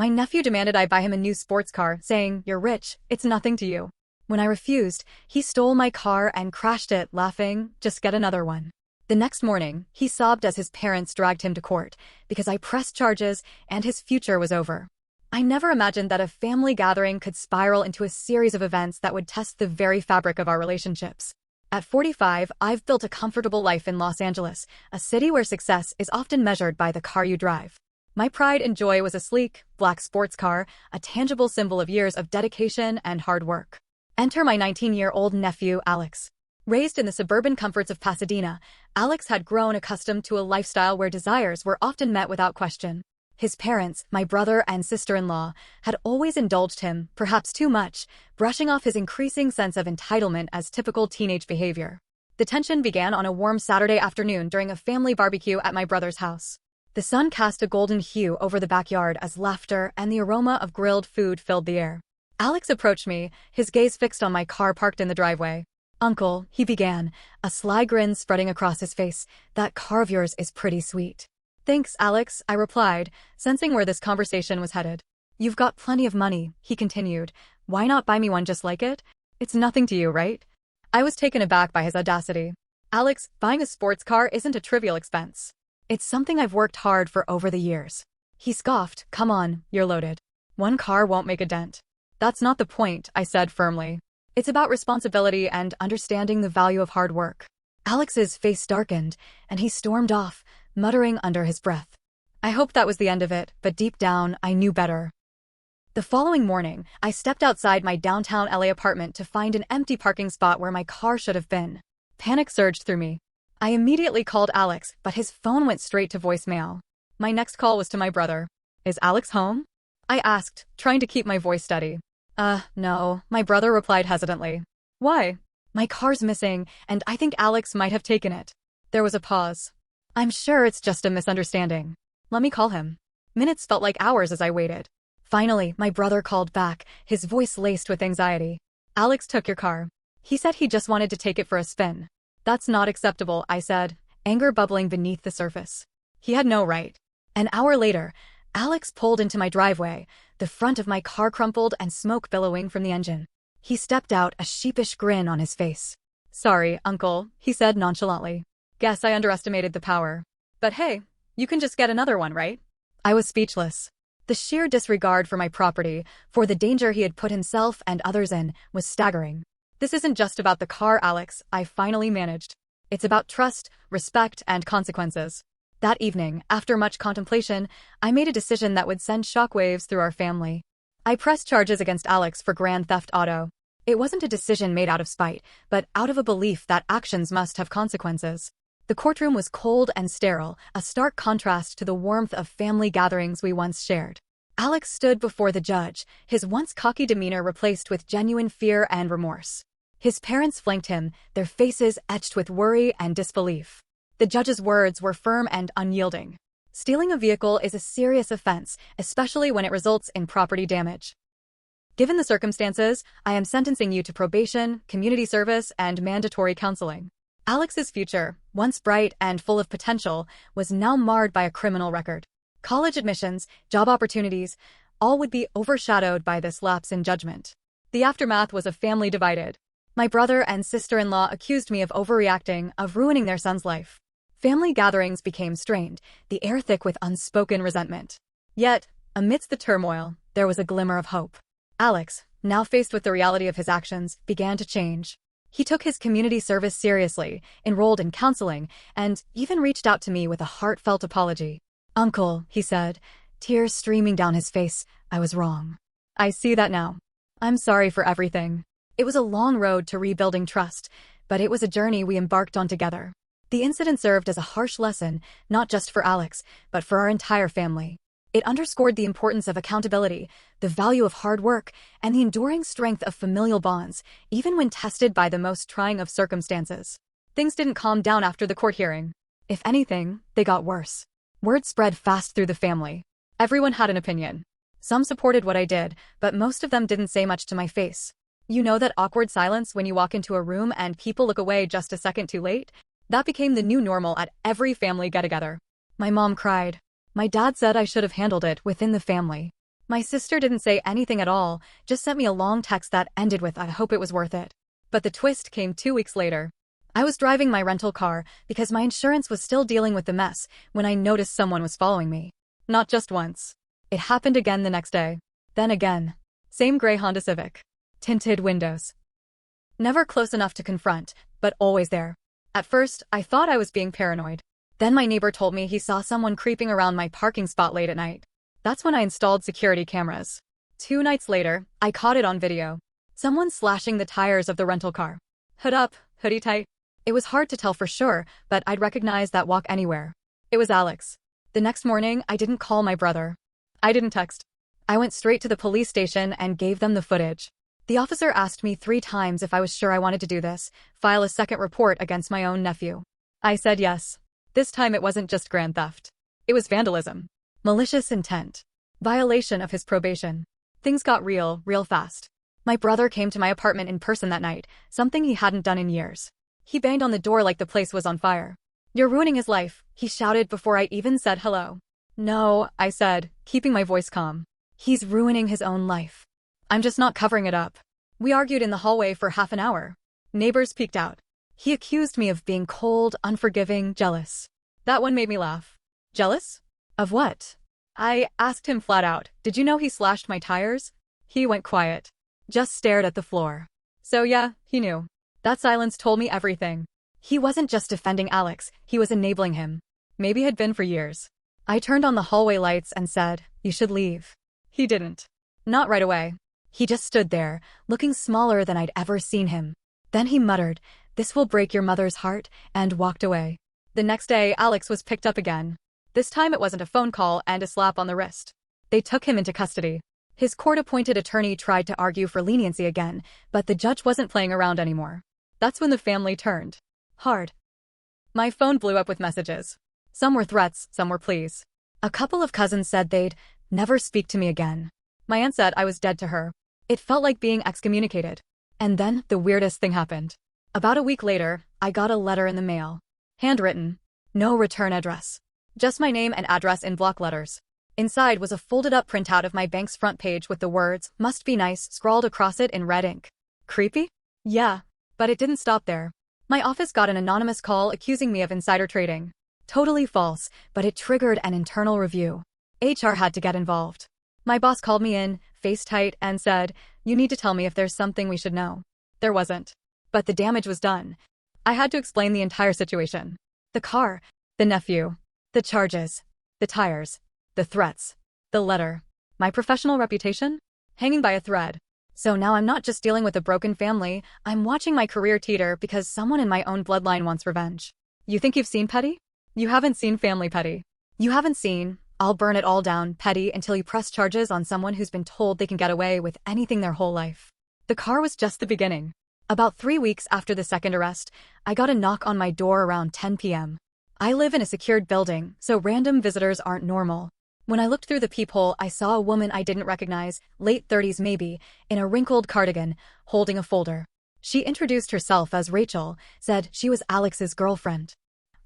My nephew demanded I buy him a new sports car, saying, "You're rich, it's nothing to you." When I refused, he stole my car and crashed it, laughing, "Just get another one." The next morning, he sobbed as his parents dragged him to court because I pressed charges and his future was over. I never imagined that a family gathering could spiral into a series of events that would test the very fabric of our relationships. At 45, I've built a comfortable life in Los Angeles, a city where success is often measured by the car you drive. My pride and joy was a sleek, black sports car, a tangible symbol of years of dedication and hard work. Enter my 19-year-old nephew, Alex. Raised in the suburban comforts of Pasadena, Alex had grown accustomed to a lifestyle where desires were often met without question. His parents, my brother and sister-in-law, had always indulged him, perhaps too much, brushing off his increasing sense of entitlement as typical teenage behavior. The tension began on a warm Saturday afternoon during a family barbecue at my brother's house. The sun cast a golden hue over the backyard as laughter and the aroma of grilled food filled the air. Alex approached me, his gaze fixed on my car parked in the driveway. "Uncle," he began, a sly grin spreading across his face, "that car of yours is pretty sweet." "Thanks, Alex," I replied, sensing where this conversation was headed. "You've got plenty of money," he continued. "Why not buy me one just like it? It's nothing to you, right?" I was taken aback by his audacity. "Alex, buying a sports car isn't a trivial expense. It's something I've worked hard for over the years." He scoffed, "Come on, you're loaded. One car won't make a dent." "That's not the point," I said firmly. "It's about responsibility and understanding the value of hard work." Alex's face darkened, and he stormed off, muttering under his breath. I hoped that was the end of it, but deep down, I knew better. The following morning, I stepped outside my downtown LA apartment to find an empty parking spot where my car should have been. Panic surged through me. I immediately called Alex, but his phone went straight to voicemail. My next call was to my brother. "Is Alex home?" I asked, trying to keep my voice steady. No," my brother replied hesitantly. "Why?" "My car's missing, and I think Alex might have taken it." There was a pause. "I'm sure it's just a misunderstanding. Let me call him." Minutes felt like hours as I waited. Finally, my brother called back, his voice laced with anxiety. "Alex took your car. He said he just wanted to take it for a spin." "That's not acceptable," I said, anger bubbling beneath the surface. "He had no right." An hour later, Alex pulled into my driveway, the front of my car crumpled and smoke billowing from the engine. He stepped out, a sheepish grin on his face. "Sorry, Uncle," he said nonchalantly. "Guess I underestimated the power. But hey, you can just get another one, right?" I was speechless. The sheer disregard for my property, for the danger he had put himself and others in, was staggering. "This isn't just about the car, Alex," I finally managed. "It's about trust, respect, and consequences." That evening, after much contemplation, I made a decision that would send shockwaves through our family. I pressed charges against Alex for grand theft auto. It wasn't a decision made out of spite, but out of a belief that actions must have consequences. The courtroom was cold and sterile, a stark contrast to the warmth of family gatherings we once shared. Alex stood before the judge, his once cocky demeanor replaced with genuine fear and remorse. His parents flanked him, their faces etched with worry and disbelief. The judge's words were firm and unyielding. "Stealing a vehicle is a serious offense, especially when it results in property damage. Given the circumstances, I am sentencing you to probation, community service, and mandatory counseling." Alex's future, once bright and full of potential, was now marred by a criminal record. College admissions, job opportunities, all would be overshadowed by this lapse in judgment. The aftermath was a family divided. My brother and sister-in-law accused me of overreacting, of ruining their son's life. Family gatherings became strained, the air thick with unspoken resentment. Yet, amidst the turmoil, there was a glimmer of hope. Alex, now faced with the reality of his actions, began to change. He took his community service seriously, enrolled in counseling, and even reached out to me with a heartfelt apology. "Uncle," he said, tears streaming down his face, "I was wrong. I see that now. I'm sorry for everything." It was a long road to rebuilding trust, but it was a journey we embarked on together. The incident served as a harsh lesson, not just for Alex, but for our entire family. It underscored the importance of accountability, the value of hard work, and the enduring strength of familial bonds, even when tested by the most trying of circumstances. Things didn't calm down after the court hearing. If anything, they got worse. Word spread fast through the family. Everyone had an opinion. Some supported what I did, but most of them didn't say much to my face. You know that awkward silence when you walk into a room and people look away just a second too late? That became the new normal at every family get-together. My mom cried. My dad said I should have handled it within the family. My sister didn't say anything at all, just sent me a long text that ended with, "I hope it was worth it." But the twist came 2 weeks later. I was driving my rental car because my insurance was still dealing with the mess when I noticed someone was following me. Not just once. It happened again the next day. Then again. Same gray Honda Civic. Tinted windows. Never close enough to confront, but always there. At first, I thought I was being paranoid. Then my neighbor told me he saw someone creeping around my parking spot late at night. That's when I installed security cameras. 2 nights later, I caught it on video. Someone slashing the tires of the rental car. Hood up, hoodie tight. It was hard to tell for sure, but I'd recognize that walk anywhere. It was Alex. The next morning, I didn't call my brother. I didn't text. I went straight to the police station and gave them the footage. The officer asked me 3 times if I was sure I wanted to do this, file a second report against my own nephew. I said yes. This time it wasn't just grand theft. It was vandalism. Malicious intent. Violation of his probation. Things got real fast. My brother came to my apartment in person that night, something he hadn't done in years. He banged on the door like the place was on fire. "You're ruining his life," he shouted before I even said hello. "No," I said, keeping my voice calm. "He's ruining his own life. I'm just not covering it up." We argued in the hallway for half an hour. Neighbors peeked out. He accused me of being cold, unforgiving, jealous. That one made me laugh. Jealous? Of what? I asked him flat out, "Did you know he slashed my tires?" He went quiet. Just stared at the floor. So yeah, he knew. That silence told me everything. He wasn't just defending Alex, he was enabling him. Maybe had been for years. I turned on the hallway lights and said, "You should leave." He didn't. Not right away. He just stood there, looking smaller than I'd ever seen him. Then he muttered, "This will break your mother's heart," and walked away. The next day, Alex was picked up again. This time it wasn't a phone call and a slap on the wrist. They took him into custody. His court-appointed attorney tried to argue for leniency again, but the judge wasn't playing around anymore. That's when the family turned hard. My phone blew up with messages. Some were threats, some were pleas. A couple of cousins said they'd never speak to me again. My aunt said I was dead to her. It felt like being excommunicated. And then the weirdest thing happened. About a week later, I got a letter in the mail. Handwritten. No return address. Just my name and address in block letters. Inside was a folded-up printout of my bank's front page with the words, "Must be nice," scrawled across it in red ink. Creepy? Yeah. But it didn't stop there. My office got an anonymous call accusing me of insider trading. Totally false, but it triggered an internal review. HR had to get involved. My boss called me in, face tight, and said, "You need to tell me if there's something we should know." There wasn't. But the damage was done. I had to explain the entire situation. The car, the nephew, the charges, the tires, the threats, the letter, my professional reputation, hanging by a thread. So now I'm not just dealing with a broken family, I'm watching my career teeter because someone in my own bloodline wants revenge. You think you've seen petty? You haven't seen family petty. You haven't seen, "I'll burn it all down" petty until you press charges on someone who's been told they can get away with anything their whole life. The car was just the beginning. About 3 weeks after the second arrest, I got a knock on my door around 10 p.m. I live in a secured building, so random visitors aren't normal. When I looked through the peephole, I saw a woman I didn't recognize, late 30s maybe, in a wrinkled cardigan, holding a folder. She introduced herself as Rachel, said she was Alex's girlfriend.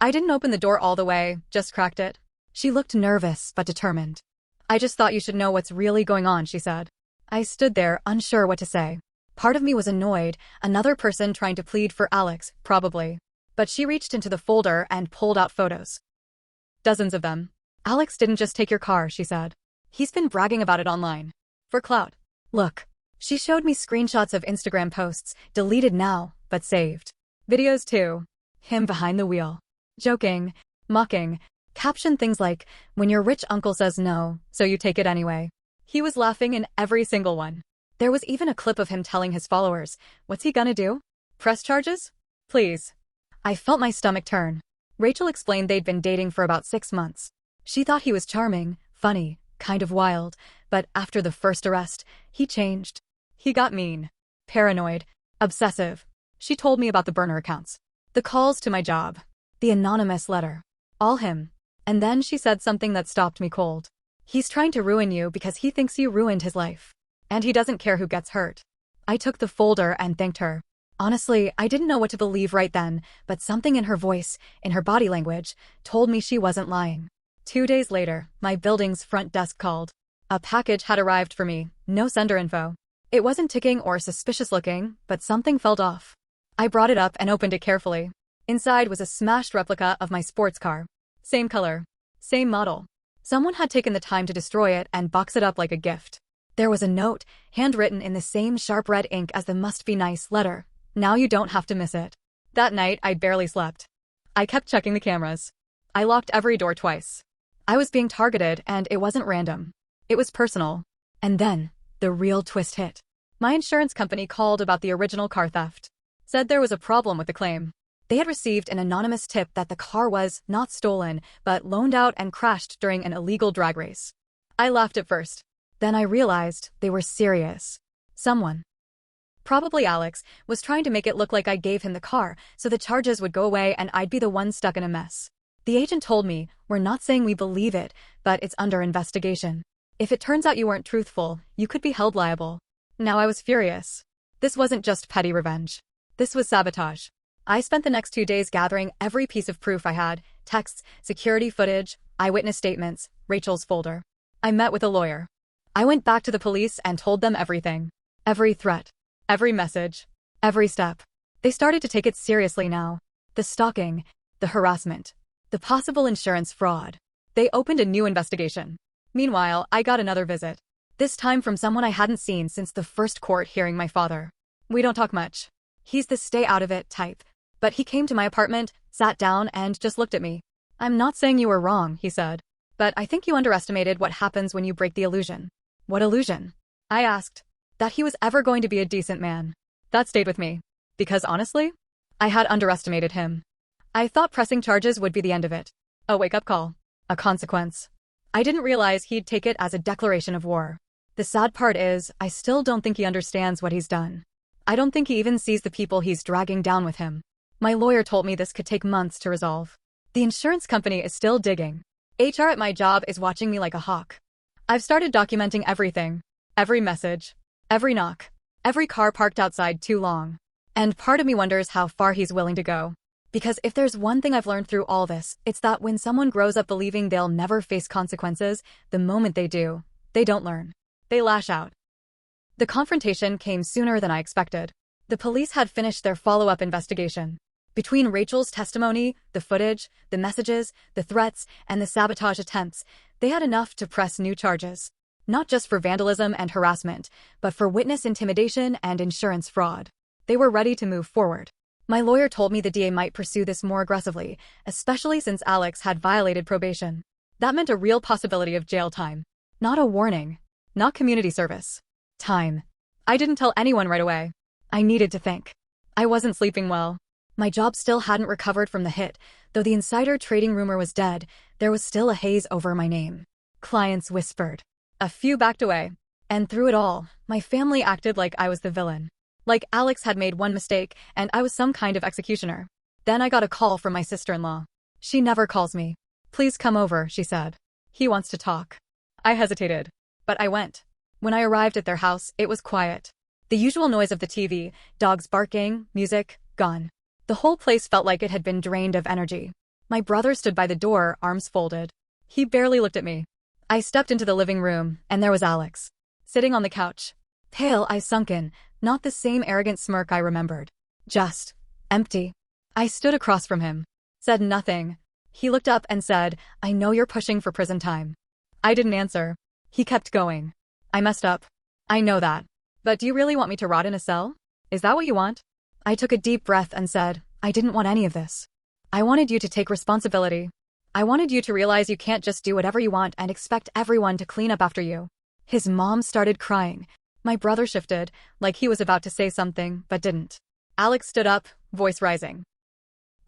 I didn't open the door all the way, just cracked it. She looked nervous but determined. "I just thought you should know what's really going on," she said. I stood there, unsure what to say. Part of me was annoyed, another person trying to plead for Alex, probably. But she reached into the folder and pulled out photos. Dozens of them. "Alex didn't just take your car," she said. "He's been bragging about it online. For clout. Look." She showed me screenshots of Instagram posts, deleted now, but saved. Videos too. Him behind the wheel. Joking, mocking, captioned things like, "When your rich uncle says no, so you take it anyway." He was laughing in every single one. There was even a clip of him telling his followers, "What's he gonna do? Press charges? Please." I felt my stomach turn. Rachel explained they'd been dating for about 6 months. She thought he was charming, funny, kind of wild, but after the first arrest, he changed. He got mean, paranoid, obsessive. She told me about the burner accounts, the calls to my job, the anonymous letter. All him. And then she said something that stopped me cold. "He's trying to ruin you because he thinks you ruined his life. And he doesn't care who gets hurt." I took the folder and thanked her. Honestly, I didn't know what to believe right then, but something in her voice, in her body language, told me she wasn't lying. 2 days later, my building's front desk called. A package had arrived for me, no sender info. It wasn't ticking or suspicious looking, but something felt off. I brought it up and opened it carefully. Inside was a smashed replica of my sports car. Same color. Same model. Someone had taken the time to destroy it and box it up like a gift. There was a note, handwritten in the same sharp red ink as the must-be-nice letter. Now you don't have to miss it. That night, I barely slept. I kept checking the cameras. I locked every door twice. I was being targeted, and it wasn't random. It was personal. And then, the real twist hit. My insurance company called about the original car theft. Said there was a problem with the claim. They had received an anonymous tip that the car was not stolen, but loaned out and crashed during an illegal drag race. I laughed at first. Then I realized they were serious. Someone, probably Alex, was trying to make it look like I gave him the car so the charges would go away and I'd be the one stuck in a mess. The agent told me, "We're not saying we believe it, but it's under investigation. If it turns out you weren't truthful, you could be held liable." Now I was furious. This wasn't just petty revenge. This was sabotage. I spent the next 2 days gathering every piece of proof I had: texts, security footage, eyewitness statements, Rachel's folder. I met with a lawyer. I went back to the police and told them everything. Every threat. Every message. Every step. They started to take it seriously now. The stalking. The harassment. The possible insurance fraud. They opened a new investigation. Meanwhile, I got another visit. This time from someone I hadn't seen since the first court hearing my father. We don't talk much. He's the stay-out-of-it type. But he came to my apartment, sat down, and just looked at me. "I'm not saying you were wrong," he said. "But I think you underestimated what happens when you break the illusion." "What illusion?" I asked. That he was ever going to be a decent man. That stayed with me. Because honestly, I had underestimated him. I thought pressing charges would be the end of it. A wake-up call. A consequence. I didn't realize he'd take it as a declaration of war. The sad part is, I still don't think he understands what he's done. I don't think he even sees the people he's dragging down with him. My lawyer told me this could take months to resolve. The insurance company is still digging. HR at my job is watching me like a hawk. I've started documenting everything. Every message. Every knock. Every car parked outside too long. And part of me wonders how far he's willing to go. Because if there's one thing I've learned through all this, it's that when someone grows up believing they'll never face consequences, the moment they do, they don't learn. They lash out. The confrontation came sooner than I expected. The police had finished their follow-up investigation. Between Rachel's testimony, the footage, the messages, the threats, and the sabotage attempts, they had enough to press new charges. Not just for vandalism and harassment, but for witness intimidation and insurance fraud. They were ready to move forward. My lawyer told me the DA might pursue this more aggressively, especially since Alex had violated probation. That meant a real possibility of jail time. Not a warning. Not community service. Time. I didn't tell anyone right away. I needed to think. I wasn't sleeping well. My job still hadn't recovered from the hit. Though the insider trading rumor was dead, there was still a haze over my name. Clients whispered. A few backed away. And through it all, my family acted like I was the villain. Like Alex had made one mistake, and I was some kind of executioner. Then I got a call from my sister-in-law. She never calls me. "Please come over," she said. "He wants to talk." I hesitated. But I went. When I arrived at their house, it was quiet. The usual noise of the TV, dogs barking, music, gone. The whole place felt like it had been drained of energy. My brother stood by the door, arms folded. He barely looked at me. I stepped into the living room, and there was Alex. Sitting on the couch. Pale, eyes sunken, not the same arrogant smirk I remembered. Just empty. I stood across from him. Said nothing. He looked up and said, "I know you're pushing for prison time." I didn't answer. He kept going. "I messed up. I know that. But do you really want me to rot in a cell? Is that what you want?" I took a deep breath and said, "I didn't want any of this. I wanted you to take responsibility. I wanted you to realize you can't just do whatever you want and expect everyone to clean up after you." His mom started crying. My brother shifted, like he was about to say something, but didn't. Alex stood up, voice rising.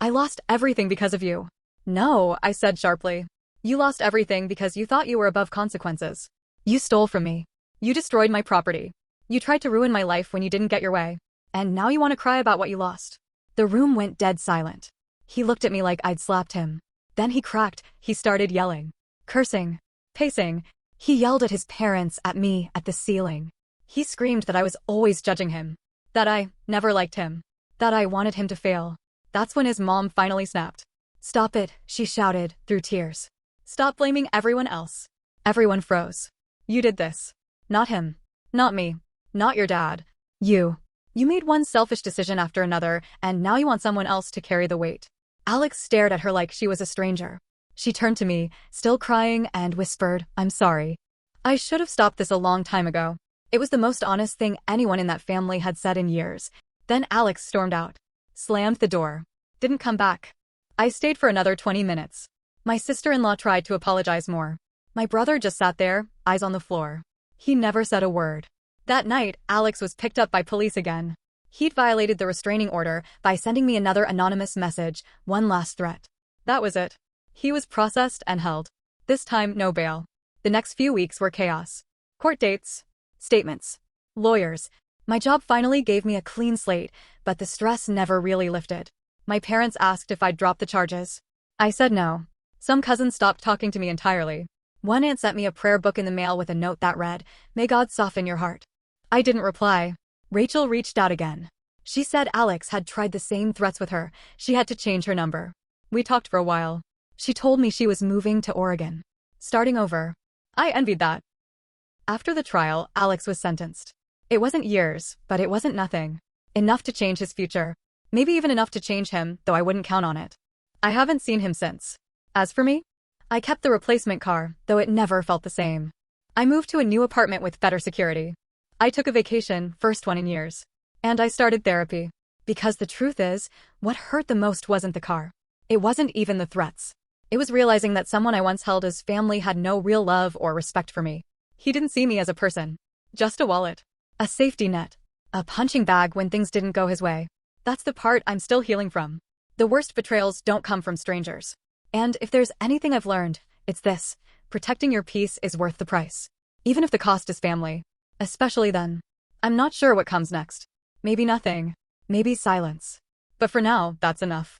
"I lost everything because of you." "No," I said sharply. "You lost everything because you thought you were above consequences. You stole from me. You destroyed my property. You tried to ruin my life when you didn't get your way. And now you want to cry about what you lost." The room went dead silent. He looked at me like I'd slapped him. Then he cracked. He started yelling. Cursing. Pacing. He yelled at his parents, at me, at the ceiling. He screamed that I was always judging him. That I never liked him. That I wanted him to fail. That's when his mom finally snapped. "Stop it," she shouted, through tears. "Stop blaming everyone else." Everyone froze. You did this. Not him. Not me. Not your dad. You. You made one selfish decision after another, and now you want someone else to carry the weight. Alex stared at her like she was a stranger. She turned to me, still crying, and whispered, I'm sorry. I should have stopped this a long time ago. It was the most honest thing anyone in that family had said in years. Then Alex stormed out. Slammed the door. Didn't come back. I stayed for another 20 minutes. My sister-in-law tried to apologize more. My brother just sat there, eyes on the floor. He never said a word. That night, Alex was picked up by police again. He'd violated the restraining order by sending me another anonymous message, one last threat. That was it. He was processed and held. This time, no bail. The next few weeks were chaos. Court dates, statements, lawyers. My job finally gave me a clean slate, but the stress never really lifted. My parents asked if I'd drop the charges. I said no. Some cousins stopped talking to me entirely. One aunt sent me a prayer book in the mail with a note that read, May God soften your heart. I didn't reply. Rachel reached out again. She said Alex had tried the same threats with her. She had to change her number. We talked for a while. She told me she was moving to Oregon. Starting over. I envied that. After the trial, Alex was sentenced. It wasn't years, but it wasn't nothing. Enough to change his future. Maybe even enough to change him, though I wouldn't count on it. I haven't seen him since. As for me, I kept the replacement car, though it never felt the same. I moved to a new apartment with better security. I took a vacation, first one in years. And I started therapy. Because the truth is, what hurt the most wasn't the car. It wasn't even the threats. It was realizing that someone I once held as family had no real love or respect for me. He didn't see me as a person. Just a wallet. A safety net. A punching bag when things didn't go his way. That's the part I'm still healing from. The worst betrayals don't come from strangers. And if there's anything I've learned, it's this. Protecting your peace is worth the price. Even if the cost is family. Especially then. I'm not sure what comes next. Maybe nothing. Maybe silence. But for now, that's enough.